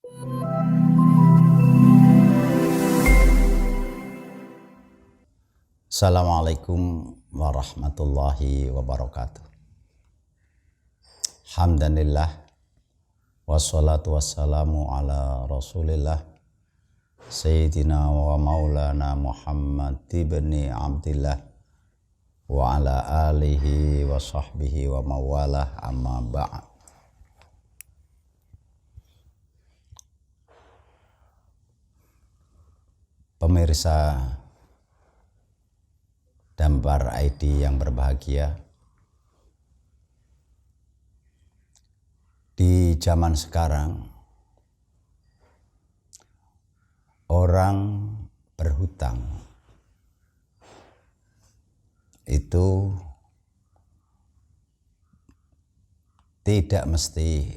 Assalamualaikum warahmatullahi wabarakatuh. Alhamdulillah wassalatu wassalamu ala rasulillah Sayyidina wa maulana Muhammad ibni Abdillah wa ala alihi wa sahbihi wa mawalah, amma ba'd. Pemirsa Dambar ID yang berbahagia, di zaman sekarang orang berhutang itu tidak mesti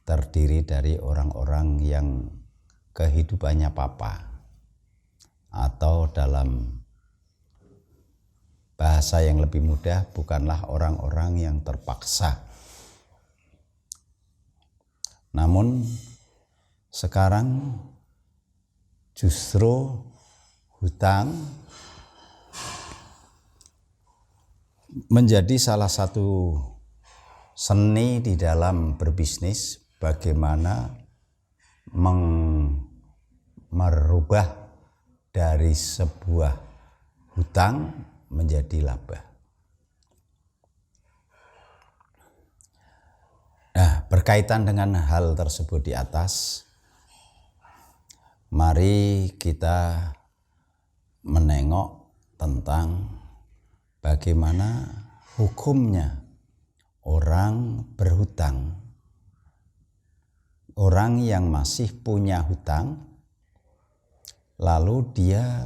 terdiri dari orang-orang yang kehidupannya papa, atau dalam bahasa yang lebih mudah, bukanlah orang-orang yang terpaksa. Namun sekarang justru hutang menjadi salah satu seni di dalam berbisnis, bagaimana merubah dari sebuah hutang menjadi laba. Nah, berkaitan dengan hal tersebut di atas, mari kita menengok tentang bagaimana hukumnya orang berhutang. Orang yang masih punya hutang, lalu dia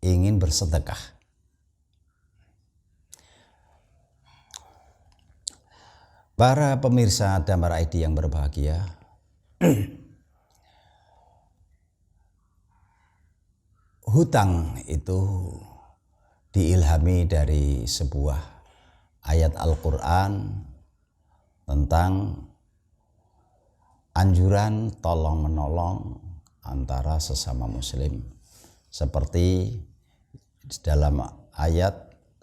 ingin bersedekah. Para pemirsa Damar ID yang berbahagia, hutang itu diilhami dari sebuah ayat Al-Quran tentang anjuran tolong menolong antara sesama muslim, seperti dalam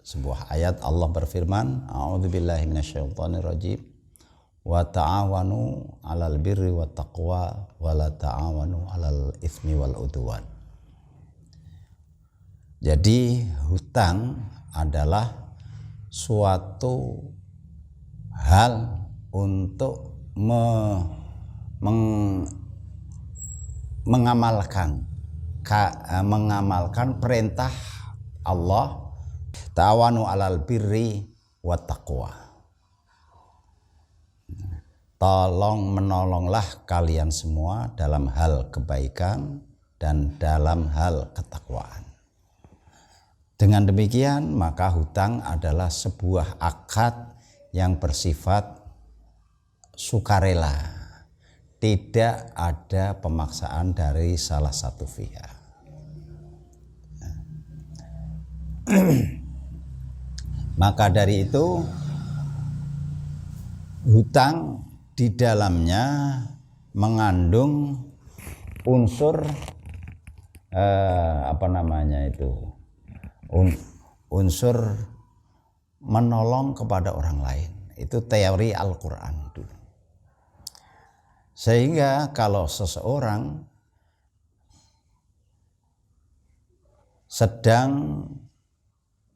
sebuah ayat Allah berfirman, a'udzubillahi minasyaitonirrajim, wa ta'awanu 'alal birri wat taqwa wa la ta'awanu 'alal itsmi wal udwan. Jadi hutang adalah suatu hal untuk mengamalkan perintah Allah, ta'awanu 'alal birri wat taqwa. Tolong menolonglah kalian semua dalam hal kebaikan dan dalam hal ketakwaan. Dengan demikian, maka hutang adalah sebuah akad yang bersifat sukarela. Tidak ada pemaksaan dari salah satu pihak. Maka dari itu, hutang di dalamnya mengandung unsur unsur menolong kepada orang lain. Itu teori Al-Quran dulu. Sehingga kalau seseorang sedang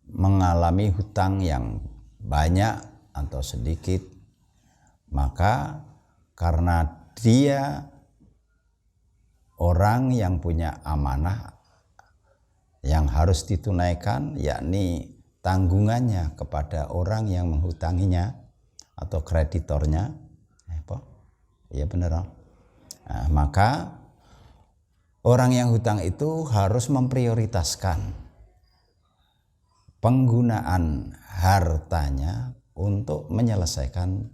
mengalami hutang yang banyak atau sedikit, maka karena dia orang yang punya amanah yang harus ditunaikan, yakni tanggungannya kepada orang yang menghutanginya atau kreditornya, ya benar. Nah, maka orang yang hutang itu harus memprioritaskan penggunaan hartanya untuk menyelesaikan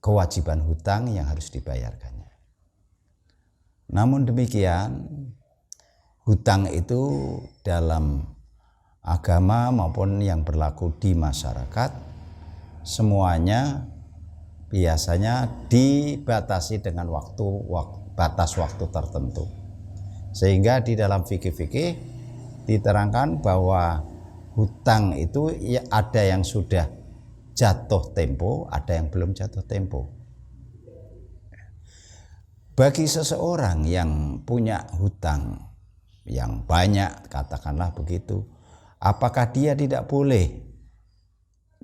kewajiban hutang yang harus dibayarkannya. Namun demikian, hutang itu dalam agama maupun yang berlaku di masyarakat semuanya biasanya dibatasi dengan batas waktu tertentu. Sehingga di dalam fikih-fikih diterangkan bahwa hutang itu ya ada yang sudah jatuh tempo, ada yang belum jatuh tempo. Bagi seseorang yang punya hutang yang banyak, katakanlah begitu, apakah dia tidak boleh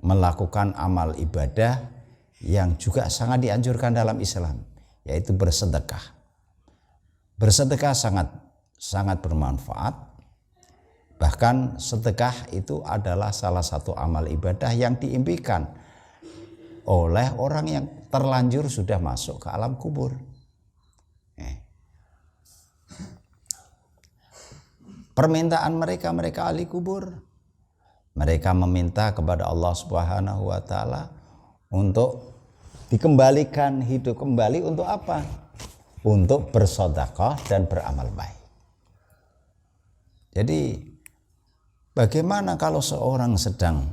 melakukan amal ibadah yang juga sangat dianjurkan dalam Islam, yaitu bersedekah? Bersedekah sangat bermanfaat. Bahkan sedekah itu adalah salah satu amal ibadah yang diimpikan oleh orang yang terlanjur sudah masuk ke alam kubur. Permintaan mereka ahli kubur. Mereka meminta kepada Allah Subhanahu wa taala untuk dikembalikan hidup kembali untuk apa? Untuk bersedekah dan beramal baik. Jadi bagaimana kalau seorang sedang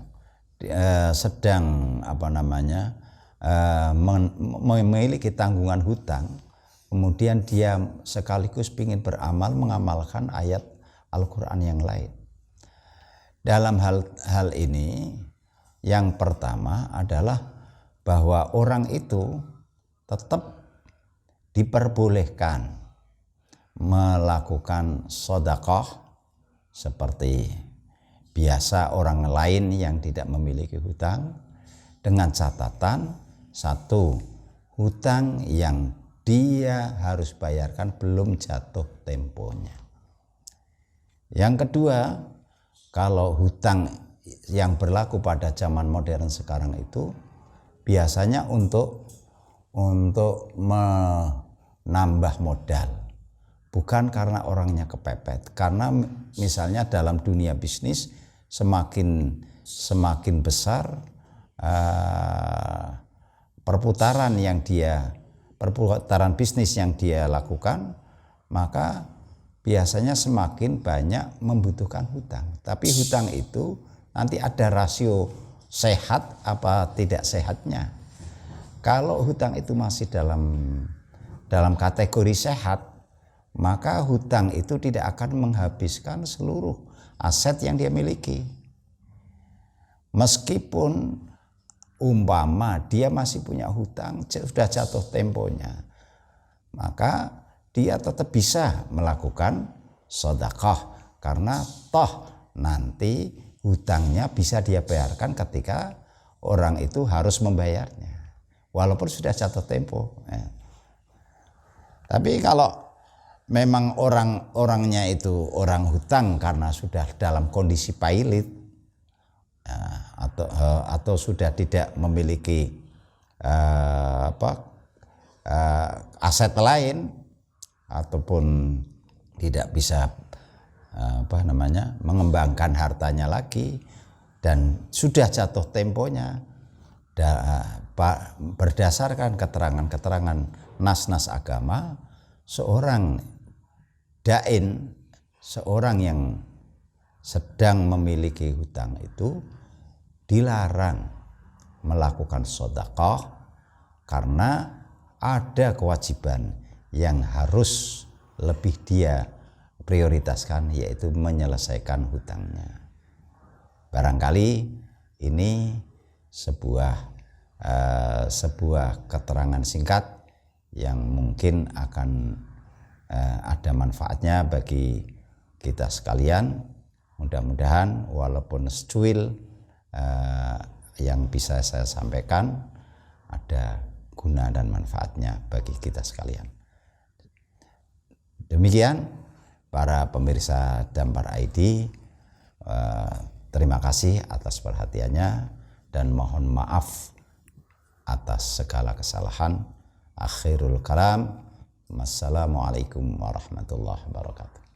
memiliki tanggungan hutang, kemudian dia sekaligus ingin beramal mengamalkan ayat Al-Quran yang lain. Dalam hal ini yang pertama adalah bahwa orang itu tetap diperbolehkan melakukan sedekah seperti biasa orang lain yang tidak memiliki hutang, dengan catatan satu, hutang yang dia harus bayarkan belum jatuh temponya. Yang kedua, kalau hutang yang berlaku pada zaman modern sekarang itu biasanya untuk menambah modal, bukan karena orangnya kepepet. Karena misalnya dalam dunia bisnis semakin besar perputaran bisnis yang dia lakukan, maka biasanya semakin banyak membutuhkan hutang. Tapi hutang itu nanti ada rasio sehat apa tidak sehatnya. Kalau hutang itu masih dalam kategori sehat, maka hutang itu tidak akan menghabiskan seluruh aset yang dia miliki. Meskipun umpama dia masih punya hutang, sudah jatuh temponya, maka dia tetap bisa melakukan sedekah karena toh nanti hutangnya bisa dia bayarkan ketika orang itu harus membayarnya, walaupun sudah jatuh tempo. Tapi kalau memang orangnya itu orang hutang karena sudah dalam kondisi pailit, atau sudah tidak memiliki aset lain, ataupun tidak bisa mengembangkan hartanya lagi dan sudah jatuh temponya, berdasarkan keterangan nas-nas agama, seorang dain, seorang yang sedang memiliki hutang itu dilarang melakukan sedekah karena ada kewajiban yang harus lebih dia prioritaskan, yaitu menyelesaikan hutangnya. Barangkali ini sebuah keterangan singkat yang mungkin akan ada manfaatnya bagi kita sekalian. Mudah-mudahan walaupun secuil yang bisa saya sampaikan ada guna dan manfaatnya bagi kita sekalian. Demikian para pemirsa Dampar ID, terima kasih atas perhatiannya dan mohon maaf atas segala kesalahan. Akhirul kalam, wassalamualaikum warahmatullahi wabarakatuh.